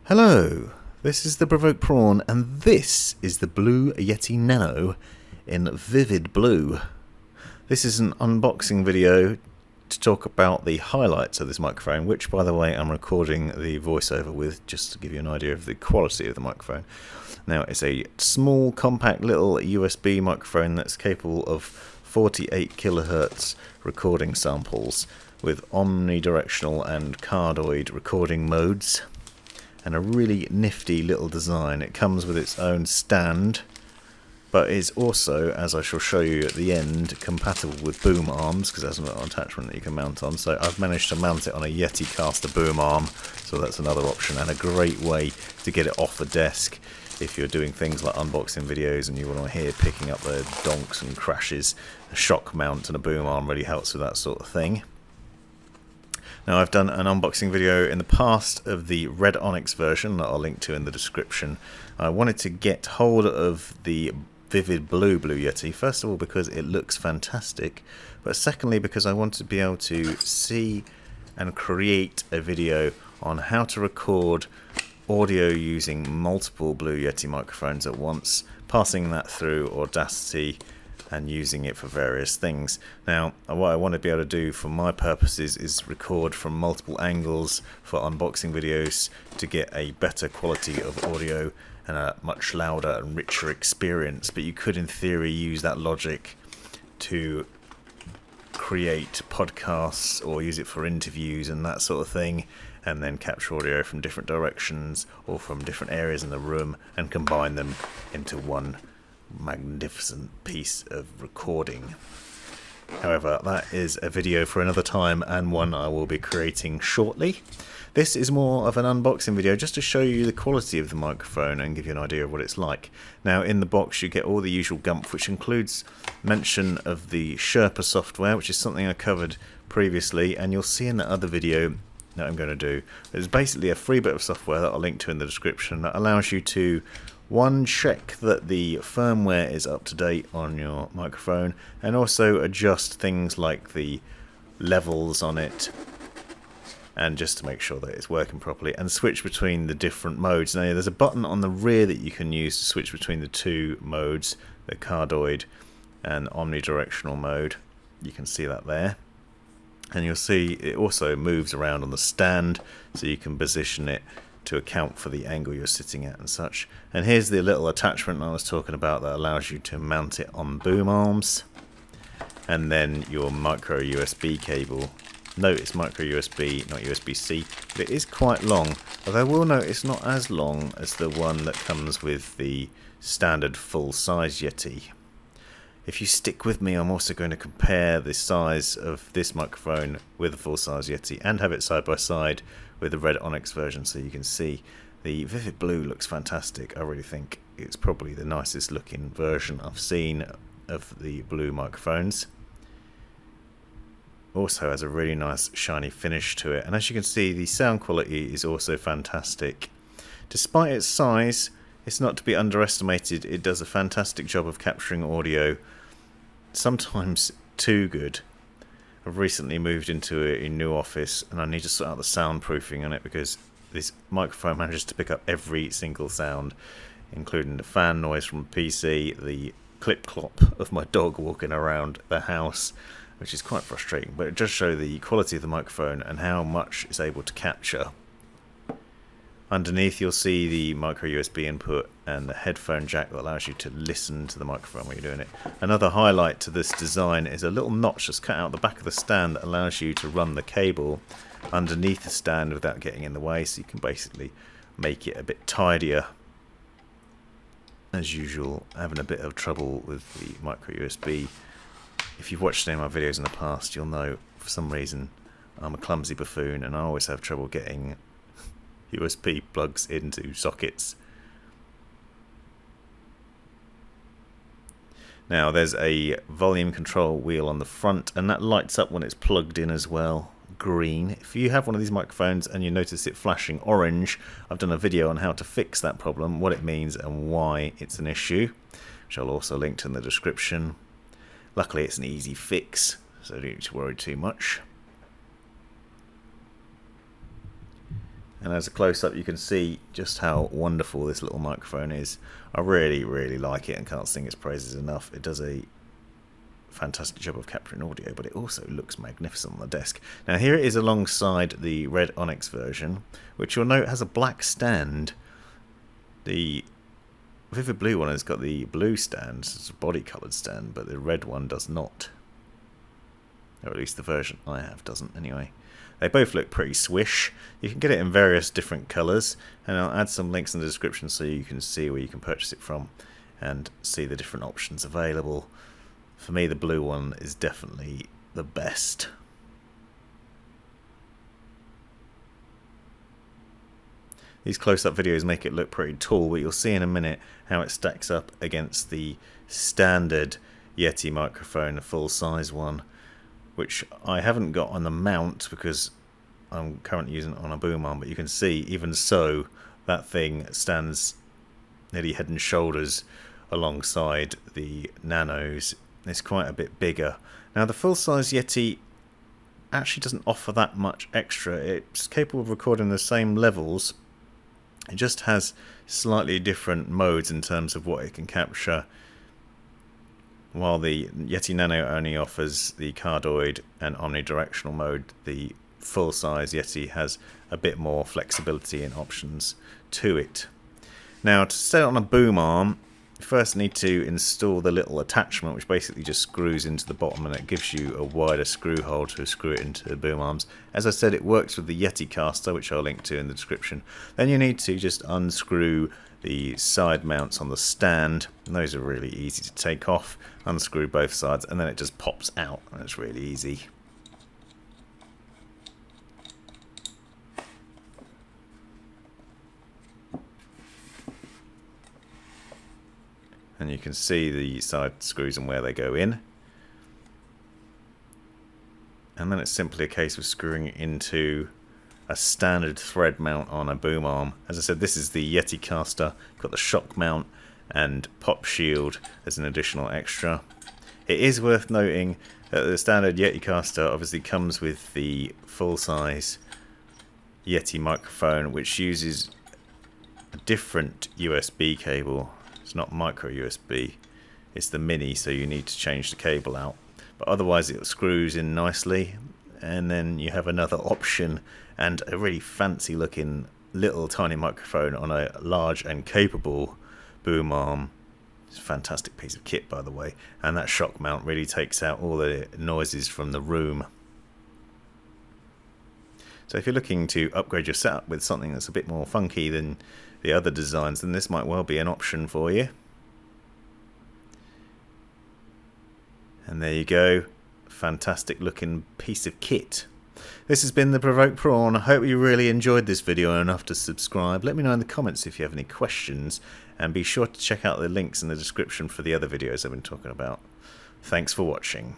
Hello, this is the Provoked Prawn, and this is the Blue Yeti Nano in vivid blue. This is an unboxing video to talk about the highlights of this microphone, which, by the way, I'm recording the voiceover with, just to give you an idea of the quality of the microphone. Now, it's a small, compact little USB microphone that's capable of 48 kilohertz recording samples with omnidirectional and cardioid recording modes, and a really nifty little design. It comes with its own stand, but is also, as I shall show you at the end, compatible with boom arms, because there's an attachment that you can mount on. So I've managed to mount it on a Yeticaster Boom Arm, so that's another option, and a great way to get it off the desk if you're doing things like unboxing videos and you want to hear picking up the donks and crashes. A shock mount and a boom arm really helps with that sort of thing. Now, I've done an unboxing video in the past of the red onyx version that I'll link to in the description. I wanted to get hold of the vivid Blue Yeti, first of all because it looks fantastic, but secondly because I wanted to be able to see and create a video on how to record audio using multiple Blue Yeti microphones at once, passing that through Audacity and using it for various things. Now, what I want to be able to do for my purposes is record from multiple angles for unboxing videos to get a better quality of audio and a much louder and richer experience. But you could, in theory, use that logic to create podcasts or use it for interviews and that sort of thing, and then capture audio from different directions or from different areas in the room and combine them into one magnificent piece of recording. However, that is a video for another time, and one I will be creating shortly. This is more of an unboxing video just to show you the quality of the microphone and give you an idea of what it's like. Now, in the box you get all the usual gumph, which includes mention of the Sherpa software, which is something I covered previously, and you'll see in the other video that I'm going to do. It's basically a free bit of software that I'll link to in the description that allows you to, one, check that the firmware is up to date on your microphone, and also adjust things like the levels on it, and just to make sure that it's working properly, and switch between the different modes. Now, there's a button on the rear that you can use to switch between the two modes, the cardioid and omnidirectional mode. You can see that there. And you'll see it also moves around on the stand, so you can position it to account for the angle you're sitting at and such. And here's the little attachment I was talking about that allows you to mount it on boom arms. And then your micro USB cable. Note it's micro USB, not USB-C, but it is quite long. Although I will note it's not as long as the one that comes with the standard full-size Yeti. If you stick with me, I'm also going to compare the size of this microphone with the full-size Yeti and have it side by side with the red onyx version, so you can see the vivid blue looks fantastic. I really think it's probably the nicest looking version I've seen of the blue microphones. Also has a really nice shiny finish to it, and as you can see, the sound quality is also fantastic. Despite its size, it's not to be underestimated. It does a fantastic job of capturing audio, sometimes too good. I've recently moved into a new office and I need to sort out the soundproofing on it, because this microphone manages to pick up every single sound, including the fan noise from a PC, the clip-clop of my dog walking around the house, which is quite frustrating, but it does show the quality of the microphone and how much it's able to capture. Underneath you'll see the micro USB input and the headphone jack that allows you to listen to the microphone when you're doing it. Another highlight to this design is a little notch that's cut out the back of the stand that allows you to run the cable underneath the stand without getting in the way, so you can basically make it a bit tidier. As usual, having a bit of trouble with the micro USB. If you've watched any of my videos in the past, you'll know for some reason I'm a clumsy buffoon and I always have trouble getting USB plugs into sockets. Now, there's a volume control wheel on the front, and that lights up when it's plugged in as well, green. If you have one of these microphones and you notice it flashing orange, I've done a video on how to fix that problem, what it means and why it's an issue, which I'll also link to in the description. Luckily it's an easy fix, so don't need to worry too much. And as a close-up you can see just how wonderful this little microphone is. I really like it and can't sing its praises enough. It does a fantastic job of capturing audio, but it also looks magnificent on the desk. Now here it is alongside the red Onyx version, which you'll note has a black stand. The Vivid Blue one has got the blue stand, it's a body coloured stand, but the red one does not. Or at least the version I have doesn't anyway. They both look pretty swish. You can get it in various different colours, and I'll add some links in the description so you can see where you can purchase it from and see the different options available. For me, the blue one is definitely the best. These close-up videos make it look pretty tall, but you'll see in a minute how it stacks up against the standard Yeti microphone, the full-size one, which I haven't got on the mount because I'm currently using it on a boom arm, but you can see even so that thing stands nearly head and shoulders alongside the Nanos. It's quite a bit bigger. Now the full-size Yeti actually doesn't offer that much extra. It's capable of recording the same levels. It just has slightly different modes in terms of what it can capture. While the Yeti Nano only offers the cardioid and omnidirectional mode, the full-size Yeti has a bit more flexibility and options to it. Now to set it on a boom arm, you first need to install the little attachment which basically just screws into the bottom, and it gives you a wider screw hole to screw it into the boom arms. As I said, it works with the Yeticaster, which I'll link to in the description. Then you need to just unscrew the side mounts on the stand, and those are really easy to take off. Unscrew both sides and then it just pops out, and it's really easy. And you can see the side screws and where they go in. And then it's simply a case of screwing it into a standard thread mount on a boom arm. As I said, this is the Yeticaster. Got the shock mount and pop shield as an additional extra. It is worth noting that the standard Yeticaster obviously comes with the full-size Yeti microphone, which uses a different USB cable. It's not micro USB, it's the mini, so you need to change the cable out. But otherwise it screws in nicely, and then you have another option and a really fancy looking little tiny microphone on a large and capable boom arm. It's a fantastic piece of kit, by the way, and that shock mount really takes out all the noises from the room. So if you're looking to upgrade your setup with something that's a bit more funky than the other designs, then this might well be an option for you. And there you go, fantastic looking piece of kit. This has been the Provoked Prawn. I hope you really enjoyed this video enough to subscribe. Let me know in the comments if you have any questions, and be sure to check out the links in the description for the other videos I've been talking about. Thanks for watching.